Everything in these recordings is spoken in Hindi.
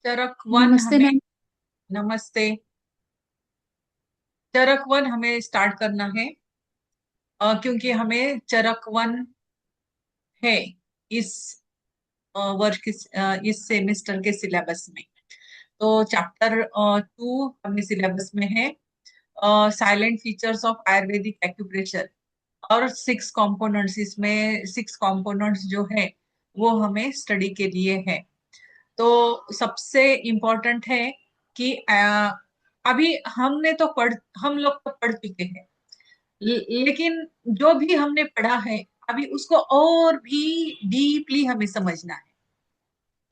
चरक वन नमस्ते हमें। मैम। नमस्ते। चरक वन हमें स्टार्ट करना है, क्योंकि हमें चरक वन है इस वर्ष के इस सेमेस्टर के सिलेबस में। तो चैप्टर 2 हमें सिलेबस में है, salient features of Ayurvedic acupressure. और 6 कंपोनेंट्स, इसमें 6 कंपोनेंट्स जो है वो हमें स्टडी के लिए है। तो सबसे इम्पोर्टेंट है कि अभी हम लोग तो पढ़ चुके हैं, लेकिन जो भी हमने पढ़ा है अभी उसको और भी डीपली हमें समझना है।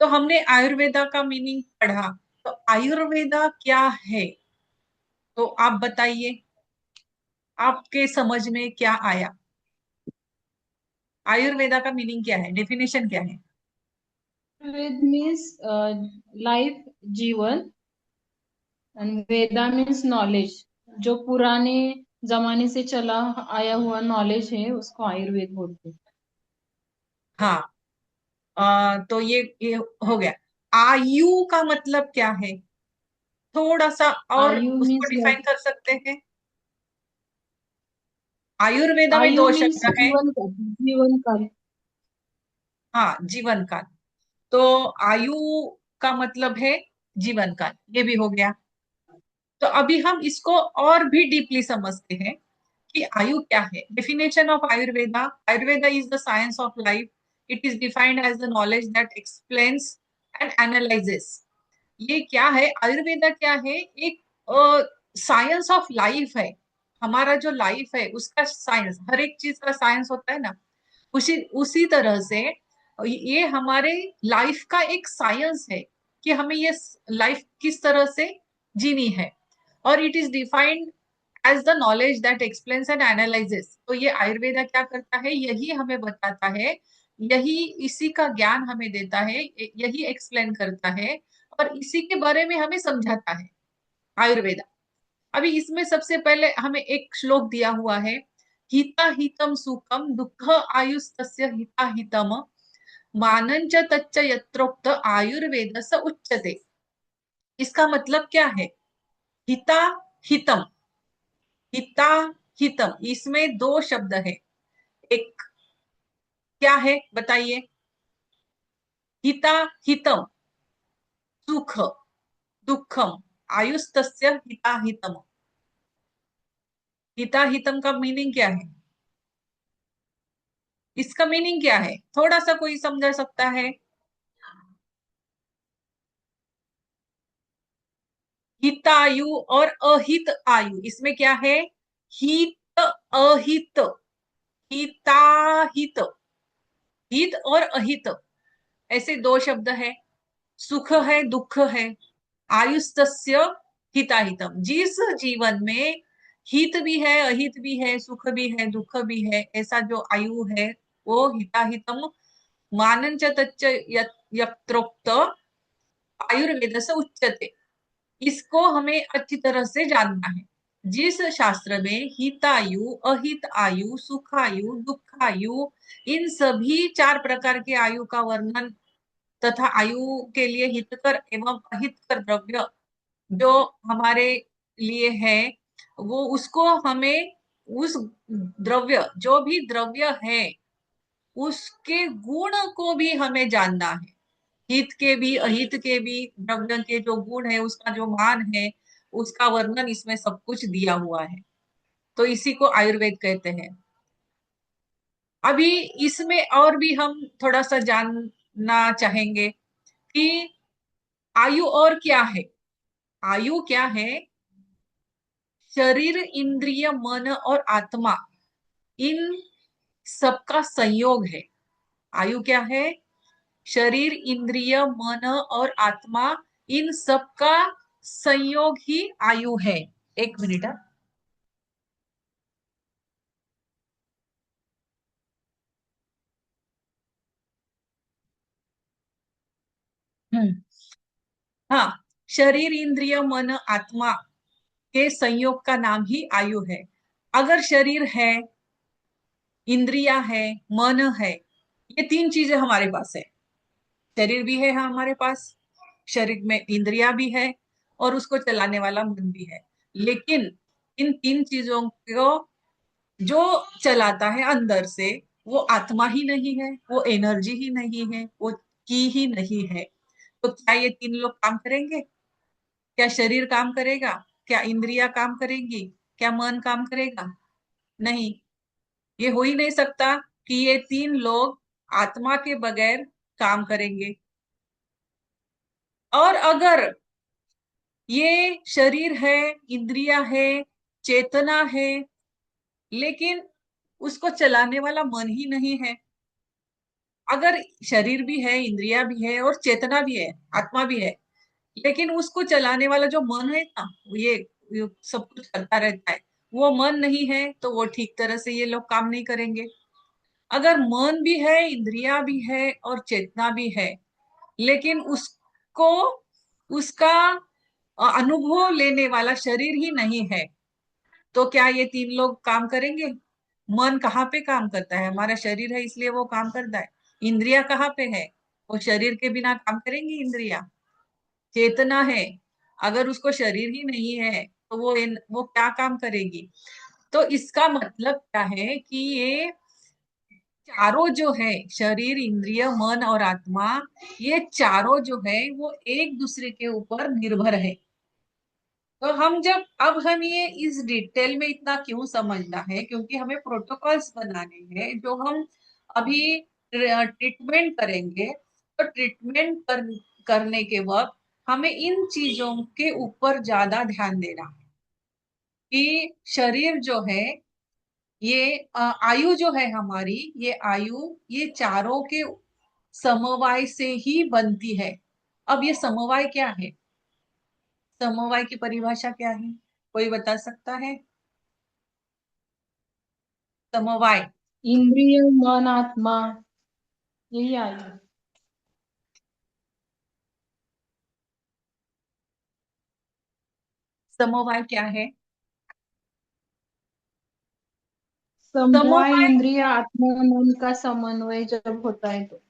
तो हमने आयुर्वेदा का मीनिंग पढ़ा, तो आयुर्वेदा क्या है? तो आप बताइए, आपके समझ में क्या आया? आयुर्वेदा का मीनिंग क्या है, डेफिनेशन क्या है? आयुर्वेद मीन्स लाइफ, जीवन। And Veda means knowledge. जो पुराने जमाने से चला आया हुआ नॉलेज है उसको आयुर्वेद बोलते हैं। हाँ। तो ये हो गया। आयु का मतलब क्या है? थोड़ा सा और आयु उसको मीन्स डिफाइन लाइफ। कर सकते हैं। आयुर्वेदा में आयु दो मीन्स शब्द है। जीवन काल। जीवन काल। हाँ, जीवन काल। तो आयु का मतलब है जीवन काल, ये भी हो गया। तो अभी हम इसको और भी डीपली समझते हैं कि आयु क्या है। Definition of Ayurveda: Ayurveda is the science of life. It is defined as the knowledge that explains and analyses. ये क्या है? आयुर्वेदा क्या है? एक साइंस ऑफ लाइफ है। हमारा जो लाइफ है उसका साइंस, हर एक चीज का साइंस होता है ना, उसी उसी तरह से ये हमारे लाइफ का एक साइंस है कि हमें ये लाइफ किस तरह से जीनी है। और it is defined as the knowledge that explains and analyses. तो ये आयुर्वेदा क्या करता है? यही हमें बताता है, यही इसी का ज्ञान हमें देता है, यही एक्सप्लेन करता है और इसी के बारे में हमें समझाता है आयुर्वेदा। अभी इसमें सबसे पहले हमें एक श्लोक दिया हुआ है: हिता हितम सुखम दुख आयुस्तस्य हिता हितम मानंच तच्च यत्रोक्त आयुर्वेद स उच्यते। इसका मतलब क्या है? हिता हितम। हिता हितम, इसमें दो शब्द है। एक क्या है बताइए? हिता हितम, सुख दुखम, आयुस्तस्य हिता हितम। हिता हितम का मीनिंग क्या है? इसका मीनिंग क्या है? थोड़ा सा कोई समझा सकता है? हितायु और अहित आयु, इसमें क्या है? हित अहित, हिताहित, हित और अहित, ऐसे दो शब्द है। सुख है, दुख है। आयुस्तस्य हिताहितम, जिस जीवन में हित भी है, अहित भी है, सुख भी है, दुख भी है, ऐसा जो आयु है वो हिताहितम मानंच तच्च यत्रोक्त आयुर्वेद से उच्यते। इसको हमें अच्छी तरह से जानना है। जिस शास्त्र में हितायु, अहित आयु, सुखायु, दुखायु, इन सभी 4 प्रकार के आयु का वर्णन तथा आयु के लिए हितकर एवं अहितकर द्रव्य जो हमारे लिए है, वो उसको हमें उस द्रव्य, जो भी द्रव्य है उसके गुण को भी हमें जानना है। हित के भी अहित के भी द्रव्य के जो गुण है, उसका जो मान है, उसका वर्णन इसमें सब कुछ दिया हुआ है। तो इसी को आयुर्वेद कहते हैं। अभी इसमें और भी हम थोड़ा सा जानना चाहेंगे कि आयु और क्या है। आयु क्या है? शरीर, इंद्रिय, मन और आत्मा, इन सबका संयोग है। आयु क्या है? शरीर, इंद्रिय, मन और आत्मा, इन सबका संयोग ही आयु है। एक मिनट। हम्म। हाँ, शरीर, इंद्रिय, मन, आत्मा के संयोग का नाम ही आयु है। अगर शरीर है, इंद्रिया है, मन है, ये 3 चीजें हमारे पास है। शरीर भी है हमारे पास, शरीर में इंद्रियां भी है और उसको चलाने वाला मन भी है। लेकिन इन तीन चीजों को जो चलाता है अंदर से, वो आत्मा ही नहीं है, वो एनर्जी ही नहीं है, वो की ही नहीं है। तो क्या ये तीन लोग काम करेंगे? क्या शरीर काम करेगा? क्या इंद्रियां काम करेंगी? क्या मन काम करेगा? नहीं। ये हो ही नहीं सकता कि ये तीन लोग आत्मा के बगैर काम करेंगे। और अगर ये शरीर है, इंद्रियां है, चेतना है, लेकिन उसको चलाने वाला मन ही नहीं है। अगर शरीर भी है, इंद्रियां भी है और चेतना भी है, आत्मा भी है, लेकिन उसको चलाने वाला जो मन है ना, ये सब कुछ करता रहता है, वो मन नहीं है, तो वो ठीक तरह से ये लोग काम नहीं करेंगे। अगर मन भी है, इंद्रियां भी है और चेतना भी है, लेकिन उसको उसका अनुभव लेने वाला शरीर ही नहीं है, तो क्या ये तीन लोग काम करेंगे? मन कहाँ पे काम करता है? हमारा शरीर है इसलिए वो काम करता है। इंद्रिया कहाँ पे है? वो शरीर के बिना काम करेंगी इंद्रिया? चेतना है, अगर उसको शरीर ही नहीं है तो वो क्या काम करेगी? तो इसका मतलब क्या है कि ये चारों जो है, शरीर, इंद्रिय, मन और आत्मा, ये चारों जो है वो एक दूसरे के ऊपर निर्भर है। तो हम जब अब हम ये इस डिटेल में इतना क्यों समझना है, क्योंकि हमें प्रोटोकॉल्स बनाने हैं जो हम अभी ट्रीटमेंट करेंगे। तो करने के वक्त हमें इन चीजों के ऊपर ज्यादा ध्यान देना है कि शरीर जो है, ये आयु जो है हमारी, ये आयु, ये चारों के समवाय से ही बनती है। अब ये समवाय क्या है? समवाय की परिभाषा क्या है? कोई बता सकता है? समवाय। इंद्रिय मन आत्मा, यही आयु। समवाय क्या है? समवाय समवाय, इंद्रिय आत्मा मन का समन्वय जब होता है तो।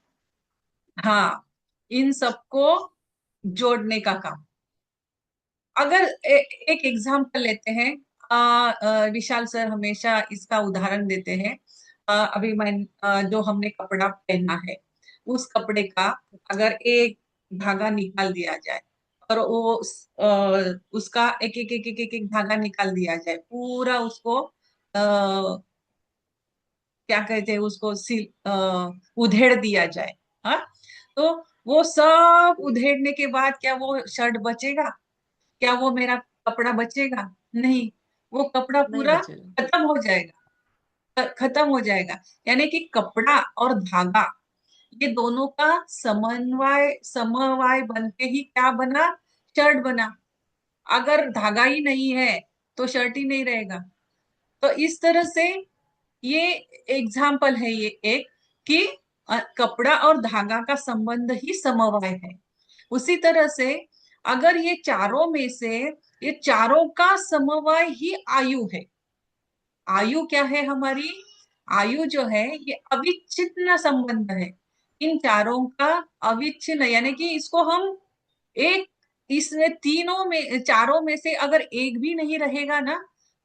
हाँ, इन सबको जोड़ने का काम। अगर एक एग्जाम्पल लेते हैं, विशाल सर हमेशा इसका उदाहरण देते हैं। अभी जो हमने कपड़ा पहना है, उस कपड़े का अगर एक धागा निकाल दिया जाए और उसका एक धागा निकाल दिया जाए, पूरा उसको क्या कहते हैं उसको, उधेड़ दिया जाए, हाँ, तो वो सब उधेड़ने के बाद क्या वो शर्ट बचेगा? क्या वो मेरा कपड़ा बचेगा? नहीं, वो कपड़ा नहीं पूरा बचेगा। खत्म हो जाएगा। खत्म हो जाएगा। यानी कि कपड़ा और धागा, ये दोनों का समन्वय समवाय बन के ही क्या बना? शर्ट बना। अगर धागा ही नहीं है तो शर्ट ही नहीं रहेगा। तो इस तरह से ये एग्जाम्पल है ये एक, कि कपड़ा और धागा का संबंध ही समवाय है। उसी तरह से अगर ये चारों में से, ये चारों का समवाय ही आयु है। आयु क्या है हमारी? आयु जो है ये अविच्छिन्न संबंध है इन चारों का। अविच्छिन्न यानी कि इसको हम एक, इसमें तीनों में, चारों में से अगर एक भी नहीं रहेगा ना,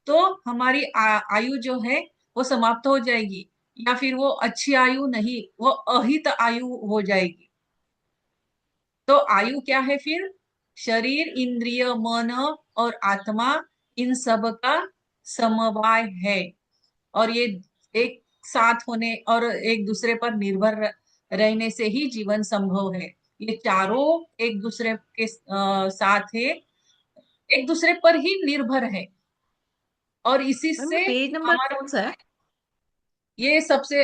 तो हमारी आयु जो है वो समाप्त हो जाएगी, या फिर वो अच्छी आयु नहीं, वो अहित आयु हो जाएगी। तो आयु क्या है फिर? शरीर, इंद्रिय, मन और आत्मा, इन सब का समवाय है। और ये एक साथ होने और एक दूसरे पर निर्भर रहने से ही जीवन संभव है। ये चारों एक दूसरे के साथ है, एक दूसरे पर ही निर्भर है। और इसी मैम से ये पेज नंबर हमारा, कौन सा है? ये सबसे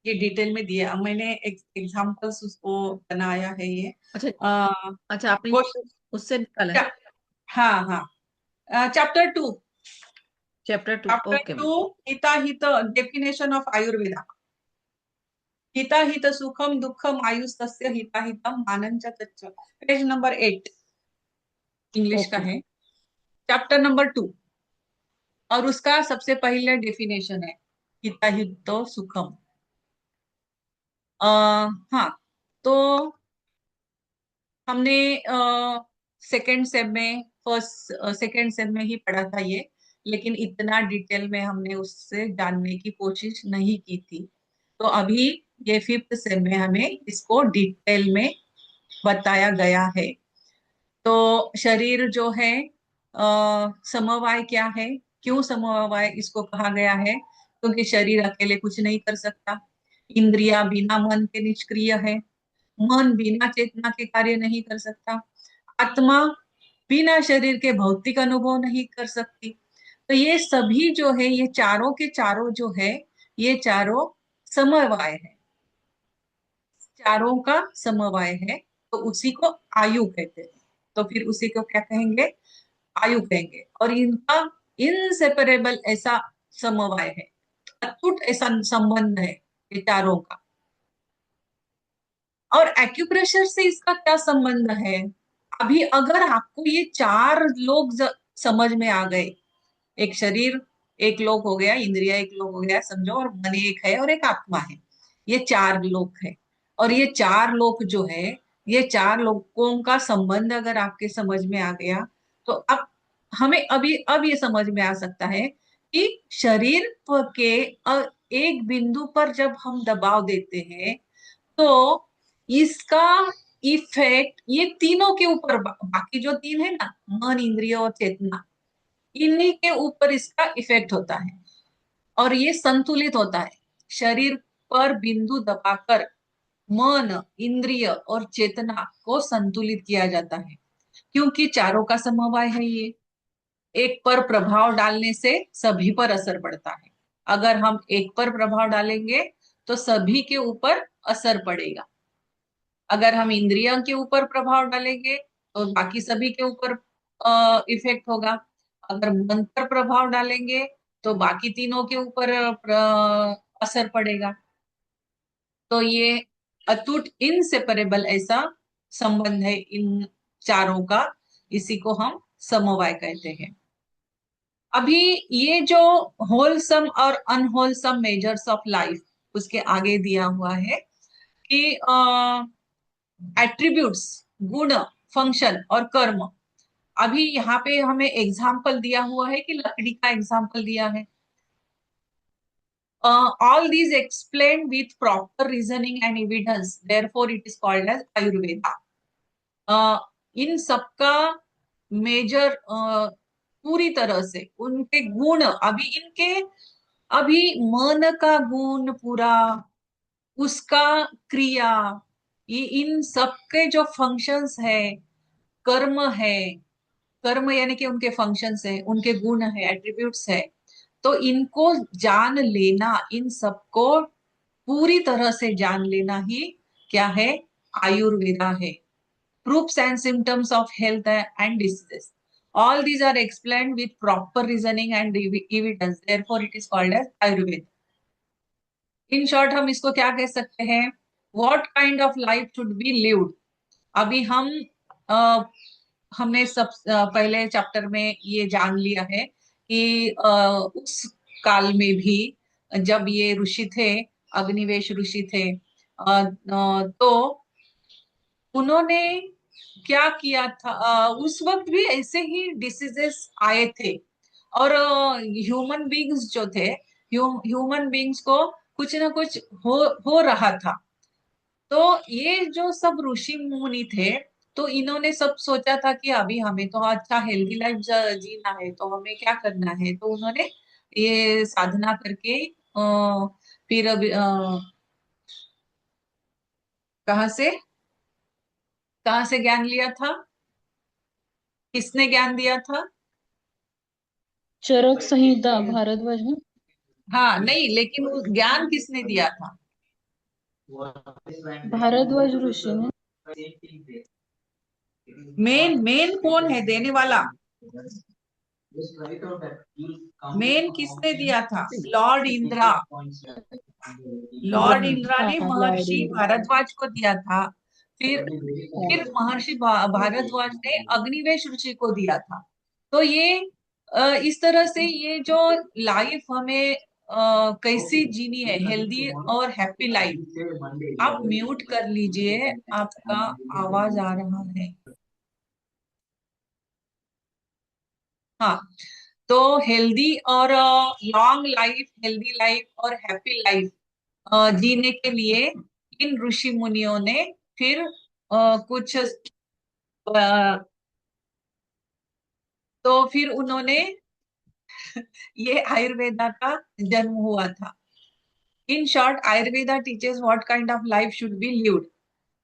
ये डिटेल में दिया मैंने, एग्जाम्पल्स उसको बनाया है ये। अच्छा। आ, अच्छा, आपने क्वेश्चन, उससे निकाला है। हाँ हाँ, chapter 2। Chapter 2, chapter okay two ma'am. हिता हित, डेफिनेशन ऑफ आयुर्वेदा। हिता हित सुखम दुखम आयुस्तस्य हिता हितम मानंच तच्च। पेज नंबर 8, इंग्लिश का ओके। है, चैप्टर नंबर 2। और उसका सबसे पहले डेफिनेशन है हिता हितो सुखम। हाँ, तो हमने सेकेंड सेम में फर्स्ट सेकेंड सेम में ही पढ़ा था ये, लेकिन इतना डिटेल में हमने उससे जानने की कोशिश नहीं की थी। तो अभी ये फिफ्थ सेम में हमें इसको डिटेल में बताया गया है। तो शरीर जो है समवाय क्या है, क्यों समवाय इसको कहा गया है? क्योंकि शरीर अकेले कुछ नहीं कर सकता, इंद्रिया बिना मन के निष्क्रिय है, मन बिना चेतना के कार्य नहीं कर सकता, आत्मा बिना शरीर के भौतिक अनुभव नहीं कर सकती। तो ये सभी जो है, ये चारों के चारों जो है, ये चारों समवाय है, चारों का समवाय है। तो उसी को आयु कहते हैं। तो फिर उसी को क्या कहेंगे? आयु कहेंगे। और इनका इनसेपरेबल ऐसा समवाय है, अटूट ऐसा संबंध है ये चारों का। और एक्यूप्रेशर से इसका क्या संबंध है? अभी अगर आपको ये चार लोग समझ में आ गए, एक शरीर एक लोक हो गया, इंद्रिया एक लोक हो गया समझो, और मन एक है और एक आत्मा है, ये चार लोक है। और ये चार लोक जो है, ये चार लोकों का संबंध अगर आपके समझ में आ गया, तो अब हमें अभी अब ये समझ में आ सकता है कि शरीर के एक बिंदु पर जब हम दबाव देते हैं, तो इसका इफेक्ट ये तीनों के ऊपर, बाकी जो तीन है ना, मन इंद्रिय और चेतना, इन्हीं के ऊपर इसका इफेक्ट होता है। और ये संतुलित होता है। शरीर पर बिंदु दबाकर मन इंद्रिय और चेतना को संतुलित किया जाता है, क्योंकि चारों का समवाय है ये। एक पर प्रभाव डालने से सभी पर असर पड़ता है। अगर हम एक पर प्रभाव डालेंगे तो सभी के ऊपर असर पड़ेगा। अगर हम इंद्रियों के ऊपर प्रभाव डालेंगे तो बाकी सभी के ऊपर इफेक्ट होगा। अगर मन पर प्रभाव डालेंगे तो बाकी तीनों के ऊपर असर पड़ेगा। तो ये अटूट इनसेपरेबल ऐसा संबंध है इन चारों का, इसी को हम समवाय कहते हैं। अभी ये जो होलसम और अनहोलसम मेजर्स ऑफ लाइफ, उसके आगे दिया हुआ है कि एट्रीब्यूट्स, गुण, फंक्शन और कर्म। अभी यहाँ पे हमें एग्जाम्पल दिया हुआ है कि लकड़ी का एग्जाम्पल दिया है। All these explain with proper reasoning and evidence, therefore it is called as Ayurveda. इन सबका मेजर पूरी तरह से उनके गुण, अभी मन का गुण पूरा, उसका क्रिया, ये इन सबके जो फंक्शंस है, कर्म है, कर्म यानी कि उनके फंक्शंस है, उनके गुण है, एट्रीब्यूट्स है, तो इनको जान लेना, इन सबको पूरी तरह से जान लेना ही क्या है? आयुर्वेदा है। Proofs and symptoms of health and diseases. All these are explained with proper reasoning and evidence. Therefore, it is called as Ayurveda. In short, हम इसको क्या कह सकते हैं? What kind of life should be lived? अभी अ, हमने पहले चैप्टर में ये जान लिया है कि उस काल में भी जब ये ऋषि थे, अग्निवेश ऋषि थे, तो उन्होंने क्या किया था? उस वक्त भी ऐसे ही डिसीजेस आए थे, और ह्यूमन बींग्स जो थे, ह्यूमन बींग्स को कुछ ना कुछ हो रहा था। तो ये जो सब ऋषि मुनि थे, तो इन्होंने सब सोचा था कि अभी हमें तो अच्छा हेल्दी लाइफ जीना है, तो हमें क्या करना है? तो उन्होंने ये साधना करके फिर कहाँ से कहाँ से ज्ञान लिया था? किसने ज्ञान दिया था? चरक संहिता भारद्वाज में। हाँ नहीं, लेकिन वो ज्ञान किसने दिया था? भारद्वाज ऋषि ने। मेन मेन कौन है देने वाला? मेन किसने दिया था? लॉर्ड इंद्रा। लॉर्ड इंद्रा ने हाँ, लॉर्ड महर्षि इंद्र। भारद्वाज को दिया था। फिर महर्षि भारद्वाज ने अग्निवेश ऋषि को दिया था। तो ये इस तरह से ये जो लाइफ हमें कैसी जीनी है हेल्दी और हैप्पी लाइफ। आप म्यूट कर लीजिए, आपका आवाज आ रहा है। हाँ, तो हेल्दी और लॉन्ग लाइफ, हेल्दी लाइफ और हैप्पी लाइफ जीने के लिए इन ऋषि मुनियों ने फिर कुछ तो फिर उन्होंने ये आयुर्वेदा का जन्म हुआ था। In short, Ayurveda teaches what kind of life should be lived.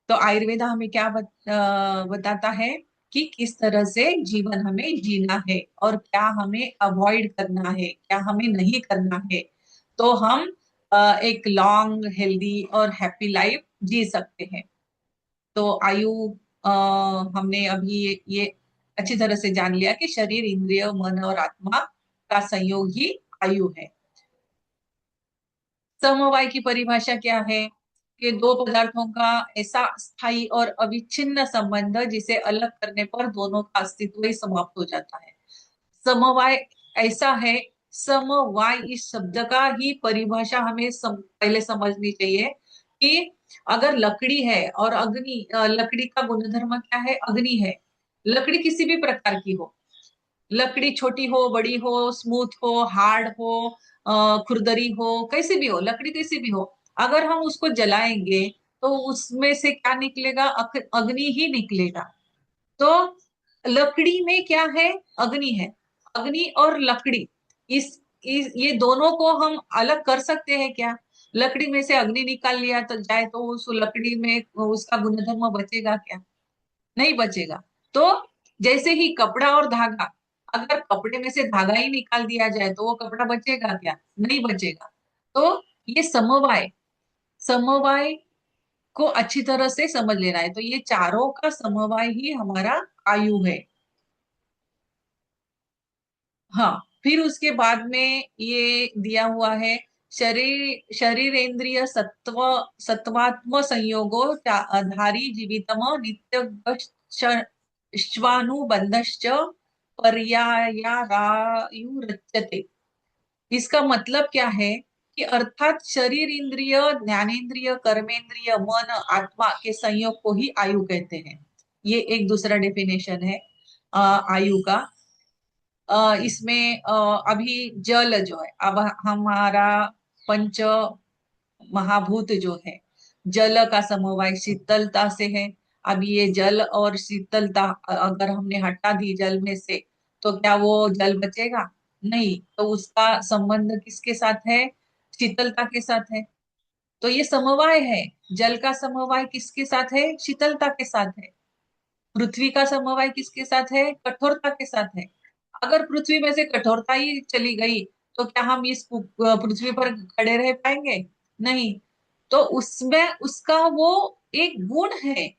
तो आयुर्वेदा हमें क्या बताता है कि किस तरह से जीवन हमें जीना है और क्या हमें अवॉइड करना है, क्या हमें नहीं करना है, तो हम एक लॉन्ग, हेल्दी और हैप्पी लाइफ जी सकते हैं। तो आयु अ, हमने अभी ये अच्छी तरह से जान लिया कि शरीर, इंद्रिय, मन और आत्मा का संयोग ही आयु है। समवाय की परिभाषा क्या है कि दो पदार्थों का ऐसा स्थायी और अविच्छिन्न संबंध जिसे अलग करने पर दोनों का अस्तित्व ही समाप्त हो जाता है। समवाय ऐसा है। समवाय इस शब्द का ही परिभाषा हमें पहले समझनी चाहिए कि अगर लकड़ी है और अग्नि, लकड़ी का गुणधर्म क्या है? अग्नि है। लकड़ी किसी भी प्रकार की हो, लकड़ी छोटी हो, बड़ी हो, स्मूथ हो, हार्ड हो, खुरदरी हो, कैसी भी हो, लकड़ी कैसी भी हो, अगर हम उसको जलाएंगे तो उसमें से क्या निकलेगा? अग्नि ही निकलेगा। तो लकड़ी में क्या है? अग्नि है। अग्नि और लकड़ी, ये दोनों को हम अलग कर सकते हैं क्या? लकड़ी में से अग्नि निकाल लिया तो जाए तो उस लकड़ी में उसका गुणधर्म बचेगा क्या? नहीं बचेगा। तो जैसे ही कपड़ा और धागा, अगर कपड़े में से धागा ही निकाल दिया जाए तो वो कपड़ा बचेगा क्या? नहीं बचेगा। तो ये समवाय, समवाय को अच्छी तरह से समझ लेना है। तो ये चारों का समवाय ही हमारा आयु है। हाँ, फिर उसके बाद में ये दिया हुआ है, शरीर इंद्रिय सत्व सत्वात्म संयोगो धारी जीवितम नित्य श्वानुबंधश्च पर्यायारायुरच्यते। इसका मतलब क्या है कि अर्थात शरीर इंद्रिय, ज्ञानेन्द्रिय, कर्मेंद्रिय, मन, आत्मा के संयोग को ही आयु कहते हैं। ये एक दूसरा डेफिनेशन है आयु का। इसमें अभी जल जो है, अब हमारा पंच महाभूत जो है, जल का समवाय शीतलता से है। अब ये जल और शीतलता अगर हमने हटा दी जल में से तो क्या वो जल बचेगा? नहीं। तो उसका संबंध किसके साथ है? शीतलता के साथ है। तो ये समवाय है। जल का समवाय किसके साथ है? शीतलता के साथ है। पृथ्वी का समवाय किसके साथ है? कठोरता के साथ है। अगर पृथ्वी में से कठोरता ही चली गई तो क्या हम इस पृथ्वी पर खड़े रह पाएंगे? नहीं। तो उसमें उसका वो एक गुण है,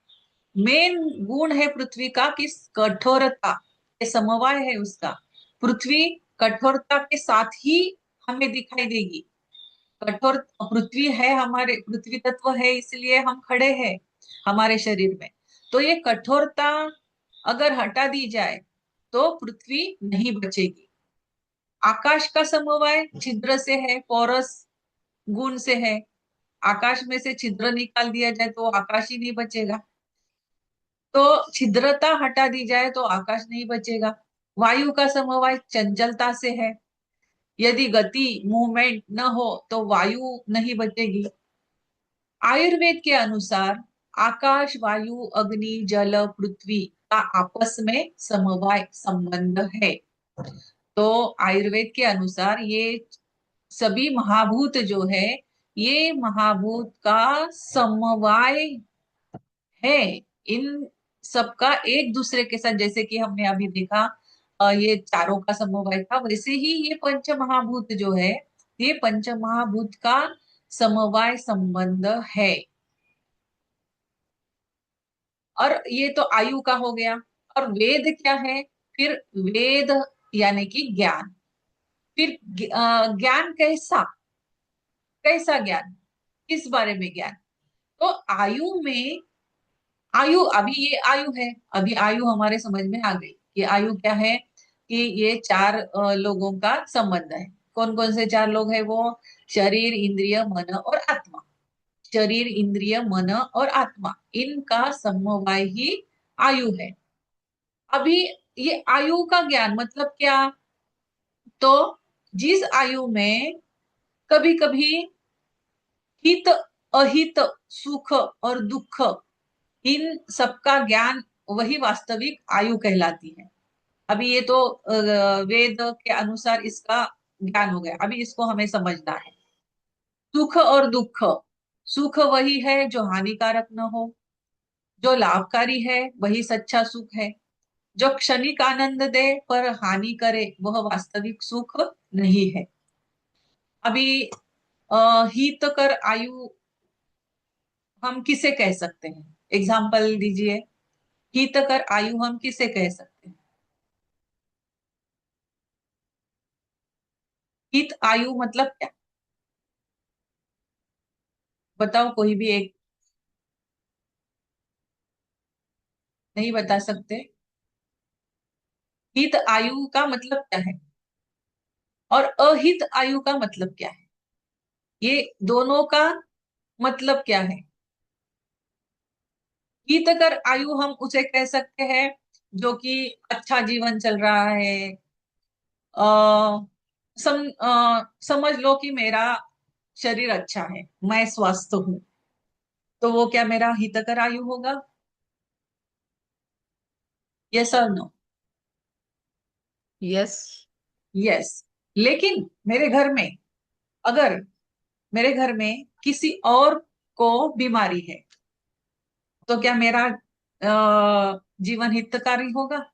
मेन गुण है पृथ्वी का, किस? कठोरता। ये समवाय है उसका। पृथ्वी कठोरता के साथ ही हमें दिखाई देगी। कठोर पृथ्वी है, हमारे पृथ्वी तत्व है, इसलिए हम खड़े हैं हमारे शरीर में। तो ये कठोरता अगर हटा दी जाए तो पृथ्वी नहीं बचेगी। आकाश का समवाय छिद्र से है, पोरस गुण से है। आकाश में से छिद्र निकाल दिया जाए तो आकाश ही नहीं बचेगा। तो छिद्रता हटा दी जाए तो आकाश नहीं बचेगा। वायु का समवाय चंचलता से है। यदि गति, मूवमेंट न हो तो वायु नहीं बचेगी। आयुर्वेद के अनुसार आकाश, वायु, अग्नि, जल, पृथ्वी का आपस में समवाय संबंध है। तो आयुर्वेद के अनुसार ये सभी महाभूत जो है, ये महाभूत का समवाय है। इन सबका एक दूसरे के साथ, जैसे कि हमने अभी देखा ये चारों का समवाय था, वैसे ही ये पंच महाभूत जो है, ये पंच महाभूत का समवाय संबंध है। और ये तो आयु का हो गया। और वेद क्या है? फिर वेद यानी कि ज्ञान। फिर ज्ञान कैसा? कैसा ज्ञान? किस बारे में ज्ञान? तो आयु में, आयु अभी ये आयु है, अभी आयु हमारे समझ में आ गई कि आयु क्या है, कि ये चार लोगों का संबंध है। कौन कौन से चार लोग हैं वो? शरीर, इंद्रिय, मन और आत्मा। शरीर, इंद्रिय, मन और आत्मा, इनका समवाय ही आयु है। अभी ये आयु का ज्ञान मतलब क्या? तो जिस आयु में कभी कभी हित अहित, सुख और दुख, इन सबका ज्ञान, वही वास्तविक आयु कहलाती है। अभी ये तो वेद के अनुसार इसका ज्ञान हो गया। अभी इसको हमें समझना है। सुख और दुख, सुख वही है जो हानिकारक न हो, जो लाभकारी है वही सच्चा सुख है, जो क्षणिक आनंद दे पर हानि करे वह वास्तविक सुख नहीं है। अभी हितकर आयु हम किसे कह सकते हैं? एग्जाम्पल दीजिए। हितकर आयु हम किसे कह सकते हैं? हित आयु मतलब क्या? बताओ कोई भी एक। नहीं बता सकते? हित आयु का मतलब क्या है और अहित आयु का मतलब क्या है? ये दोनों का मतलब क्या है? हितकर आयु हम उसे कह सकते हैं जो कि अच्छा जीवन चल रहा है। आ, समझ लो कि मेरा शरीर अच्छा है, मैं स्वस्थ हूं, तो वो क्या मेरा हितकर आयु होगा? यस और नो? यस। यस। लेकिन मेरे घर में, अगर मेरे घर में किसी और को बीमारी है, तो क्या मेरा जीवन हितकारी होगा?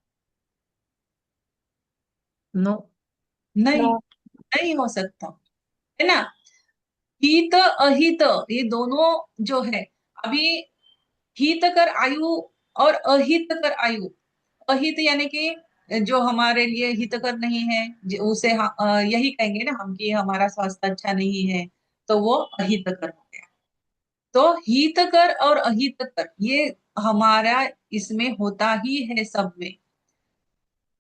नो। नहीं, नो। नहीं हो सकता, है ना? हित अहित, ये दोनों जो है, अभी हितकर आयु और अहितकर आयु, अहित यानी कि जो हमारे लिए हितकर नहीं है, उसे यही कहेंगे ना हम कि हमारा स्वास्थ्य अच्छा नहीं है, तो वो अहितकर हो गया। तो हितकर और अहितकर ये हमारा इसमें होता ही है सब में।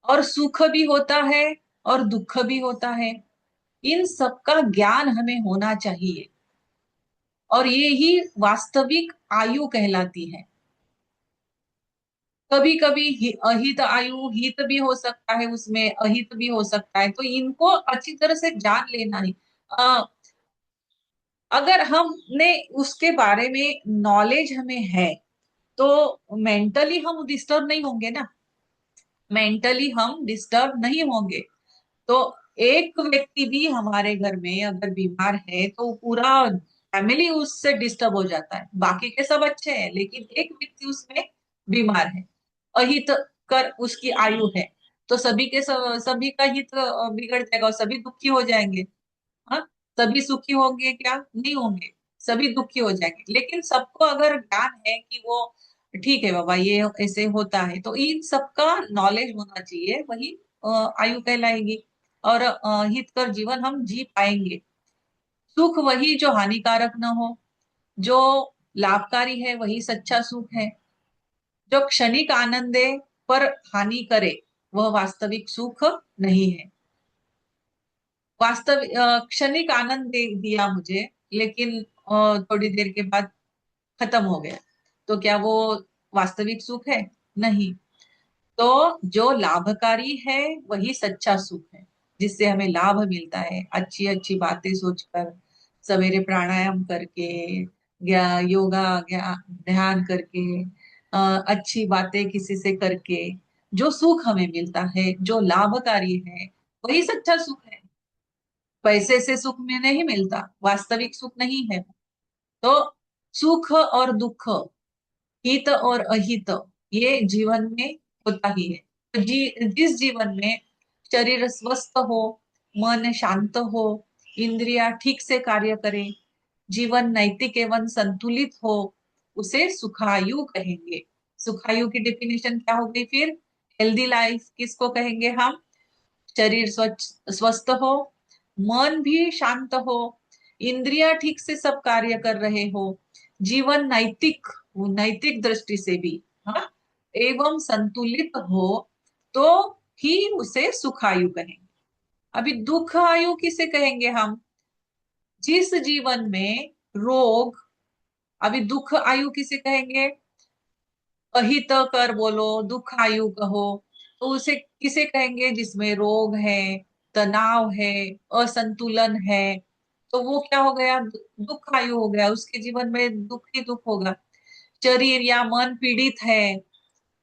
और सुख भी होता है और दुख भी होता है। इन सब का ज्ञान हमें होना चाहिए, और ये ही वास्तविक आयु कहलाती है। कभी कभी अहित आयु, हित भी हो सकता है उसमें, अहित भी हो सकता है, तो इनको अच्छी तरह से जान लेना है। अ, अगर हमने उसके बारे में नॉलेज हमें है, तो मेंटली हम डिस्टर्ब नहीं होंगे ना। मेंटली हम डिस्टर्ब नहीं होंगे। तो एक व्यक्ति भी हमारे घर में अगर बीमार है तो पूरा फैमिली उससे डिस्टर्ब हो जाता है। बाकी के सब अच्छे हैं, लेकिन एक व्यक्ति उसमें बीमार है, अहित कर उसकी आयु है, तो सभी का हित बिगड़ जाएगा और सभी दुखी हो जाएंगे। हाँ, सभी सुखी होंगे क्या? नहीं होंगे, सभी दुखी हो जाएंगे। लेकिन सबको अगर ज्ञान है कि वो ठीक है बाबा, ये ऐसे होता है, तो इन सबका नॉलेज होना चाहिए, वही आयु कहलाएगी। और हित कर जीवन हम जी पाएंगे। सुख वही जो हानिकारक न हो, जो लाभकारी है वही सच्चा सुख है, जो क्षणिक आनंद दे पर हानि करे वह वास्तविक सुख नहीं है। क्षणिक आनंद दे दिया मुझे, लेकिन थोड़ी देर के बाद खत्म हो गया, तो क्या वो वास्तविक सुख है? नहीं। तो जो लाभकारी है वही सच्चा सुख है, जिससे हमें लाभ मिलता है, अच्छी अच्छी बातें सोचकर, सवेरे प्राणायाम करके, योगा, ध्यान करके, अच्छी बातें किसी से करके, जो सुख हमें मिलता है, जो लाभकारी है, वही सच्चा सुख है। पैसे से सुख में नहीं मिलता, वास्तविक सुख नहीं है। तो सुख और दुख, हित और अहित, ये जीवन में होता ही है। तो जिस जीवन में शरीर स्वस्थ हो, मन शांत हो, इंद्रियां ठीक से कार्य करें, जीवन नैतिक एवं संतुलित हो, उसे सुखायु कहेंगे। सुखायु की डेफिनेशन क्या हो गई फिर? हेल्दी लाइफ किसको कहेंगे हम? शरीर स्वस्थ हो, मन भी शांत हो, इंद्रियां ठीक से सब कार्य कर रहे हो, जीवन नैतिक, नैतिक दृष्टि से भी, हाँ, एवं संतुलित हो, तो ही उसे सुखायु कहेंगे। अभी दुख आयु किसे कहेंगे हम? जिस जीवन में रोग, अभी दुख आयु किसे कहेंगे? अहित कर बोलो, दुख आयु कहो, तो उसे किसे कहेंगे? जिसमें रोग है, तनाव है, असंतुलन है, तो वो क्या हो गया? दुख आयु हो गया। उसके जीवन में दुख ही दुख होगा। शरीर या मन पीड़ित है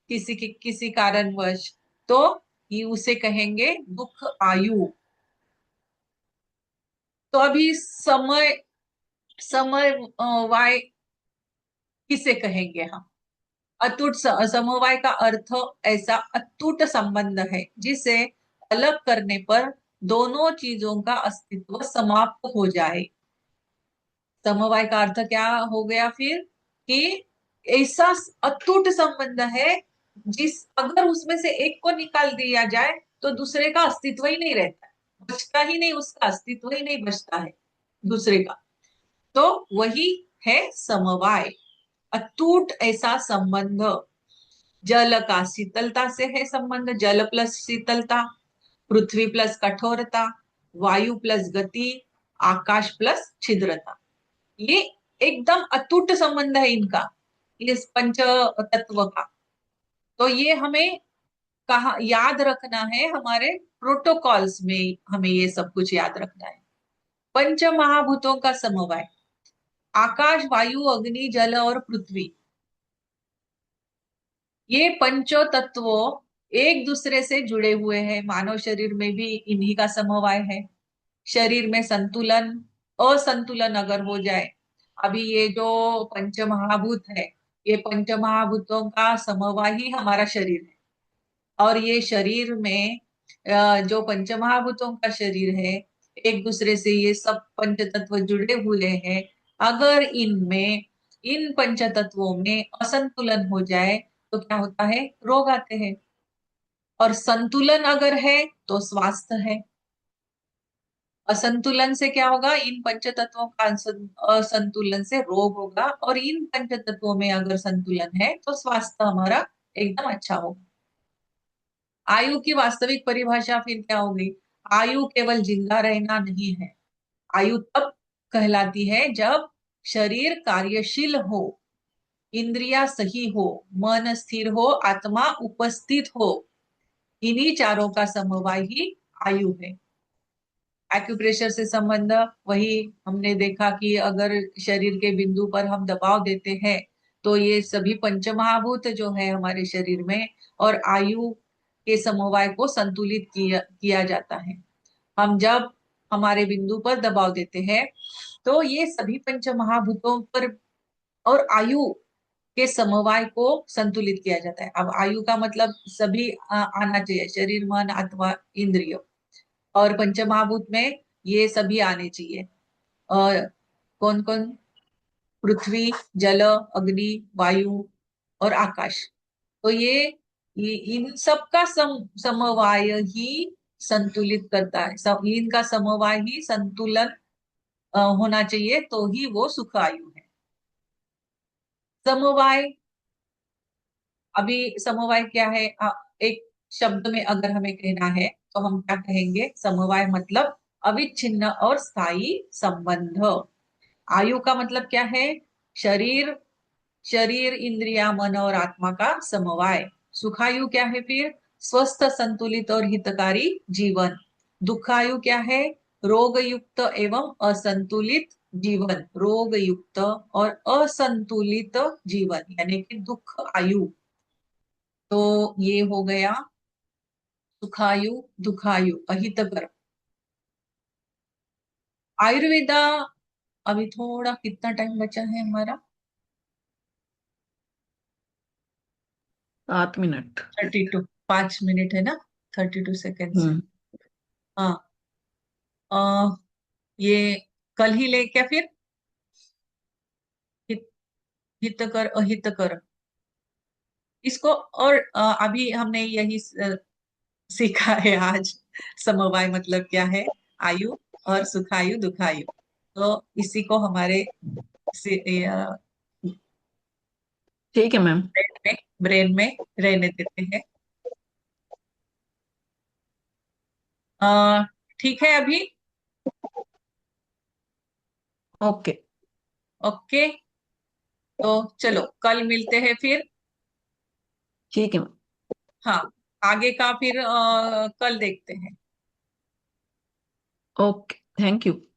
किसी कारणवश, तो ये उसे कहेंगे दुख आयु। तो अभी समय, समय वाय किसे कहेंगे हम? अटूट समवाय का अर्थ ऐसा अटूट संबंध है जिसे अलग करने पर दोनों चीजों का अस्तित्व समाप्त हो जाए। समवाय का अर्थ क्या हो गया फिर? कि ऐसा अटूट संबंध है जिस, अगर उसमें से एक को निकाल दिया जाए तो दूसरे का अस्तित्व ही नहीं रहता, बचता ही नहीं, उसका अस्तित्व ही नहीं बचता है दूसरे का। तो वही है समवाय, अटूट ऐसा संबंध। जल का शीतलता से है संबंध, जल प्लस शीतलता, पृथ्वी प्लस कठोरता, वायु प्लस गति, आकाश प्लस छिद्रता। ये एकदम अटूट संबंध है इनका, इस पंच तत्व का। तो ये हमें कहा याद रखना है, हमारे प्रोटोकॉल्स में हमें ये सब कुछ याद रखना है। पंच महाभूतों का समवाय, आकाश, वायु, अग्नि, जल और पृथ्वी, ये पंचो तत्वों एक दूसरे से जुड़े हुए हैं। मानव शरीर में भी इन्हीं का समवाय है। शरीर में संतुलन, असंतुलन अगर हो जाए, अभी ये जो पंच महाभूत है, ये पंच महाभूतों का समवाय ही हमारा शरीर है। और ये शरीर में जो पंच महाभूतों का शरीर है, एक दूसरे से ये सब पंच तत्व जुड़े हुए हैं। अगर इनमें, इन पंच तत्वों में असंतुलन हो जाए तो क्या होता है? रोग आते हैं। और संतुलन अगर है तो स्वास्थ्य है। असंतुलन से क्या होगा? इन पंच तत्वों का असंतुलन से रोग होगा, और इन पंच तत्वों में अगर संतुलन है तो स्वास्थ्य हमारा एकदम अच्छा होगा। आयु की वास्तविक परिभाषा फिर क्या होगी? आयु केवल जिंदा रहना नहीं है। आयु तब कहलाती है जब शरीर कार्यशील हो, इंद्रियां सही हो, मन स्थिर हो, आत्मा उपस्थित हो। इन्हीं चारों का समवाय ही आयु है। एक्यूप्रेशर से संबंध, वही हमने देखा कि अगर शरीर के बिंदु पर हम दबाव देते हैं तो ये सभी पंचमहाभूत जो है हमारे शरीर में और आयु के समवाय को संतुलित किया जाता है। हम जब हमारे बिंदु पर दबाव देते हैं तो ये सभी पंचमहाभूतों पर और आयु के समवाय को संतुलित किया जाता है। अब आयु का मतलब सभी आना चाहिए, शरीर, मन, आत्मा, इंद्रियों, और पंचमहाभूत में ये सभी आने चाहिए। और कौन कौन? पृथ्वी, जल, अग्नि, वायु और आकाश। तो ये इन सब का समवाय ही संतुलित करता है। इनका समवाय ही संतुलन होना चाहिए, तो ही वो सुख आयु है। समवाय, अभी समवाय क्या है? एक शब्द में अगर हमें कहना है तो हम क्या कहेंगे? समवाय मतलब अविच्छिन्न और स्थायी संबंध। आयु का मतलब क्या है? शरीर, शरीर, इंद्रिया, मन और आत्मा का समवाय। सुखायु क्या है फिर? स्वस्थ, संतुलित और हितकारी जीवन। दुखायु क्या है? रोग युक्त एवं असंतुलित जीवन। रोग युक्त और असंतुलित जीवन यानी कि दुख आयु। तो ये हो गया सुखायु, दुखायु, अहितकर। आयुर्वेदा, अभी थोड़ा कितना टाइम बचा है हमारा? 7 मिनट। 32, 5 मिनट है ना? 32 सेकेंड्स। हम्म। हाँ। आ, ये कल ही ले क्या फिर? हित, हितकर, अहितकर, इसको। और अभी हमने यही सीखा है आज। समवाय मतलब क्या है? आयु, और सुखायु, दुखायु। तो इसी को हमारे ठीक है मैम। ब्रेन में रहने देते हैं। ठीक है अभी? ओके। ओके, तो चलो कल मिलते हैं फिर। ठीक है मैम। हाँ, आगे का फिर कल देखते हैं। Okay, thank you.